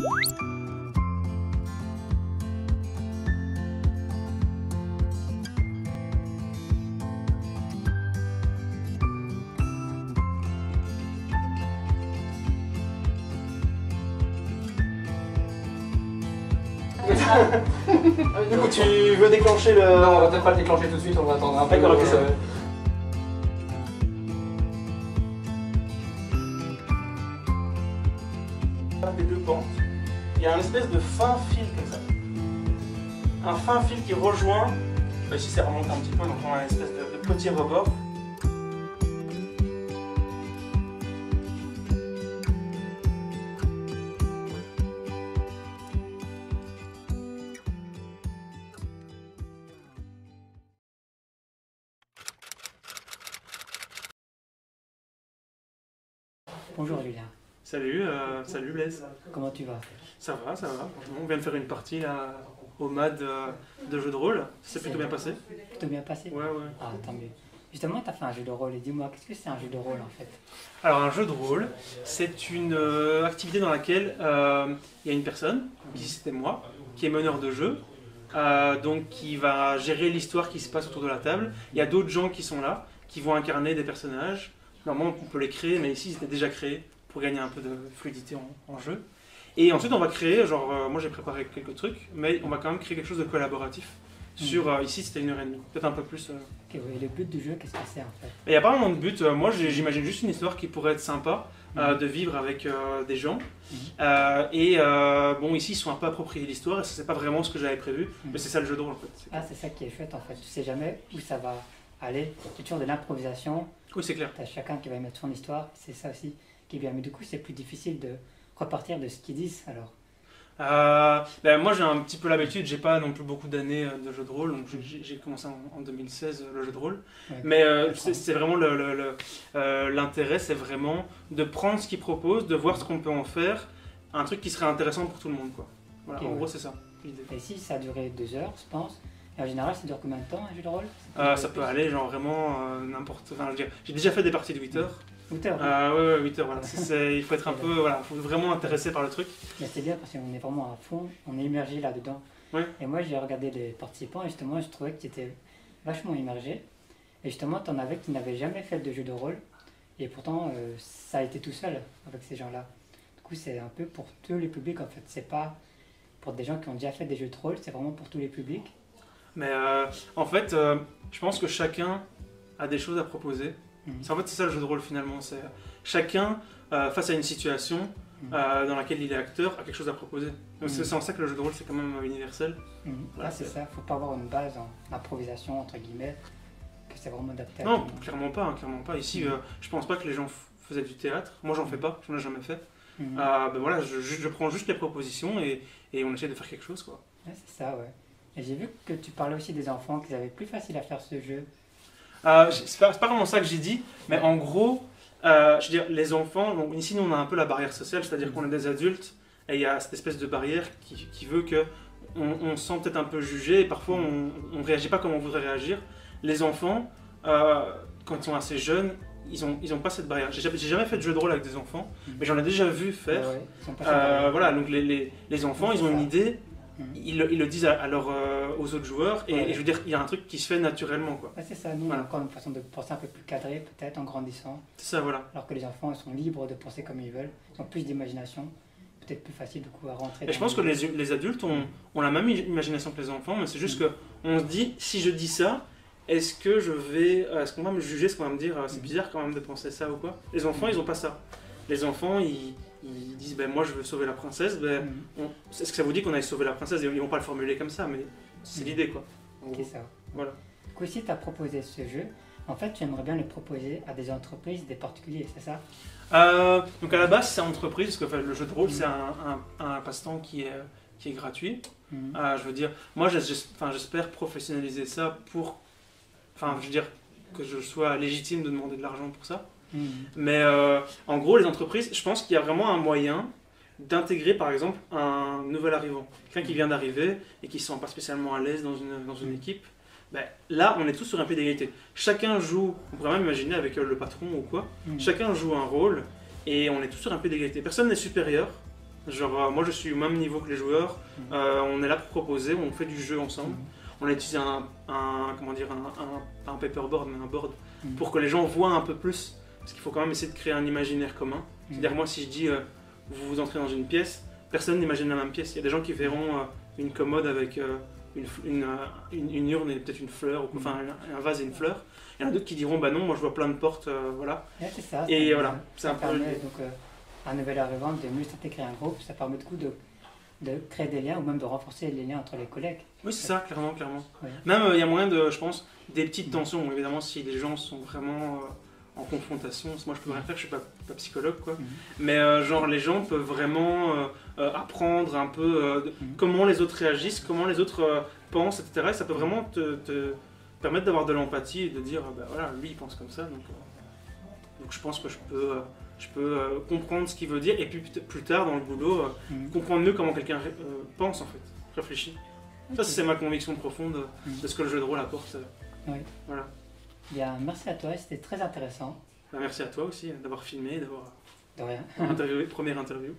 Du coup, tu veux déclencher le... Non, on va peut-être pas le déclencher tout de suite, on va attendre un peu. D'accord, ok, ça va. Des deux pentes, il y a un espèce de fin fil comme ça. Un fin fil qui rejoint, ici ça remonte un petit peu, donc on a une espèce de petit rebord. Bonjour Julien. Salut, salut Blaise. Comment tu vas? Ça va, ça va. On vient de faire une partie là au MAD de jeu de rôle. Ça s'est plutôt bien passé. Plutôt bien passé? Ouais, ouais. Ah, tant mieux. Justement, tu as fait un jeu de rôle et dis-moi, qu'est-ce que c'est un jeu de rôle en fait? Alors un jeu de rôle, c'est une activité dans laquelle il y a une personne, ici c'était moi, qui est meneur de jeu, donc qui va gérer l'histoire qui se passe autour de la table. Il y a d'autres gens qui sont là, qui vont incarner des personnages. Normalement on peut les créer, mais ici ils étaient déjà créés pour gagner un peu de fluidité en jeu. Et ensuite on va créer, moi j'ai préparé quelques trucs, mais on va quand même créer quelque chose de collaboratif. Sur, ici c'était 1h30, peut-être un peu plus. Ok, oui. Et le but du jeu, qu'est-ce que c'est en fait? Il n'y a pas vraiment de but, moi j'imagine juste une histoire qui pourrait être sympa, de vivre avec des gens. Bon, ici ils sont un peu appropriés l'histoire, et ça c'est pas vraiment ce que j'avais prévu, mais c'est ça le jeu de rôle en fait. Ah, c'est ça qui est chouette en fait, tu sais jamais où ça va aller, c'est toujours de l'improvisation. Oui, c'est clair. Tu as chacun qui va mettre son histoire, c'est ça aussi qui est bien, mais du coup c'est plus difficile de repartir de ce qu'ils disent alors. Moi j'ai un petit peu l'habitude, j'ai pas non plus beaucoup d'années de jeu de rôle, donc j'ai commencé en 2016 le jeu de rôle. Ouais, Mais c'est vraiment l'intérêt, c'est vraiment de prendre ce qu'ils proposent, de voir ce qu'on peut en faire, un truc qui serait intéressant pour tout le monde, quoi. Voilà, Ok, en ouais. gros c'est ça l'idée. Et si ça a duré 2 heures, je pense, et en général ça dure combien de temps un jeu de rôle? Ça peut aller genre vraiment n'importe... Enfin, je veux dire, j'ai déjà fait des parties de 8 heures. 8 heures? Ouais, 8 heures, voilà. Il faut être un peu, voilà, faut vraiment intéressé par le truc. Mais c'est bien parce qu'on est vraiment à fond, on est immergé là-dedans. Ouais. Et moi j'ai regardé les participants et justement je trouvais que tu étais vachement immergé. Et justement tu en avais qui n'avaient jamais fait de jeu de rôle. Et pourtant ça a été tout seul avec ces gens-là. Du coup c'est un peu pour tous les publics en fait. C'est pas pour des gens qui ont déjà fait des jeux de rôle, c'est vraiment pour tous les publics. Mais en fait, je pense que chacun a des choses à proposer. En fait, c'est ça le jeu de rôle finalement. C'est chacun, face à une situation dans laquelle il est acteur, a quelque chose à proposer. Donc c'est en ça que le jeu de rôle c'est quand même universel. Voilà, c'est ça, faut pas avoir une base en improvisation entre guillemets, que c'est vraiment adapté. Non, clairement pas, hein, clairement pas. Ici, je pense pas que les gens faisaient du théâtre. Moi, j'en fais pas, j'en ai jamais fait. Voilà, je prends juste les propositions et on essaie de faire quelque chose, quoi. Ouais, c'est ça, ouais. Et j'ai vu que tu parlais aussi des enfants, qu'ils avaient plus facile à faire ce jeu. C'est pas vraiment ça que j'ai dit, mais en gros, je veux dire, les enfants, donc ici nous on a un peu la barrière sociale, c'est-à-dire qu'on est des adultes et il y a cette espèce de barrière qui veut que on se sent peut-être un peu jugé et parfois on réagit pas comme on voudrait réagir. Les enfants, quand ils sont assez jeunes, ils ont pas cette barrière. J'ai jamais fait de jeu de rôle avec des enfants, mais j'en ai déjà vu faire. Ouais, voilà, donc les enfants, ils ont une idée. Ils le disent aux autres joueurs et je veux dire, il y a un truc qui se fait naturellement, quoi. Ouais, c'est ça, nous on a encore une façon de penser un peu plus cadrée peut-être en grandissant. C'est ça, voilà. Alors que les enfants ils sont libres de penser comme ils veulent, ils ont plus d'imagination, peut-être plus facile du coup à rentrer. Et je pense que les adultes ont la même imagination que les enfants, mais c'est juste qu'on se dit, si je dis ça, est-ce qu'on va me juger, est-ce qu'on va me dire, c'est bizarre quand même de penser ça ou quoi? Les enfants, ils ont pas ça. Les enfants, ils disent moi je veux sauver la princesse, est-ce que ça vous dit qu'on aille sauver la princesse? Ils vont pas le formuler comme ça, mais c'est l'idée, quoi. C'est ça. Voilà. Du coup, si tu as proposé ce jeu, en fait tu aimerais bien le proposer à des entreprises, des particuliers, c'est ça? Donc à la base c'est entreprise, parce que le jeu de rôle c'est un passe-temps qui est gratuit. Je veux dire, moi j'espère professionnaliser ça pour, je veux dire, que je sois légitime de demander de l'argent pour ça. Mais en gros, les entreprises, je pense qu'il y a vraiment un moyen d'intégrer par exemple un nouvel arrivant, quelqu'un qui vient d'arriver et qui ne se sent pas spécialement à l'aise dans une équipe. Là, on est tous sur un pied d'égalité. Chacun joue, on pourrait même imaginer avec le patron ou quoi, chacun joue un rôle et on est tous sur un pied d'égalité. Personne n'est supérieur Genre, moi je suis au même niveau que les joueurs, on est là pour proposer, on fait du jeu ensemble. On a utilisé comment dire, un paperboard, mais un board, pour que les gens voient un peu plus, parce qu'il faut quand même essayer de créer un imaginaire commun. C'est-à-dire, moi si je dis, vous entrez dans une pièce, personne n'imagine la même pièce. Il y a des gens qui verront une commode avec une urne et peut-être une fleur, ou enfin un vase et une fleur. Il y en a d'autres qui diront, bah non, moi je vois plein de portes, voilà. Ouais, c'est ça. Et voilà, ça permet donc à un nouvel arrivant de mieux s'intégrer un groupe, ça permet du coup de créer des liens ou même de renforcer les liens entre les collègues. Oui, c'est ça, clairement, clairement. Ouais. Même, il y a moyen de, je pense, des petites tensions. Bon, évidemment, si les gens sont vraiment en confrontation, moi je peux rien faire, je suis pas psychologue, quoi. Mais genre, les gens peuvent vraiment apprendre un peu comment les autres réagissent, comment les autres pensent, etc. Et ça peut vraiment te permettre d'avoir de l'empathie et de dire, bah voilà, lui il pense comme ça, donc je pense que je peux comprendre ce qu'il veut dire, et puis plus tard dans le boulot, comprendre mieux comment quelqu'un pense en fait, réfléchit. Ça c'est ma conviction profonde de ce que le jeu de rôle apporte. Oui. Voilà. Bien, merci à toi, c'était très intéressant. Bah, merci à toi aussi d'avoir filmé, d'avoir De rien. interviewé, première interview.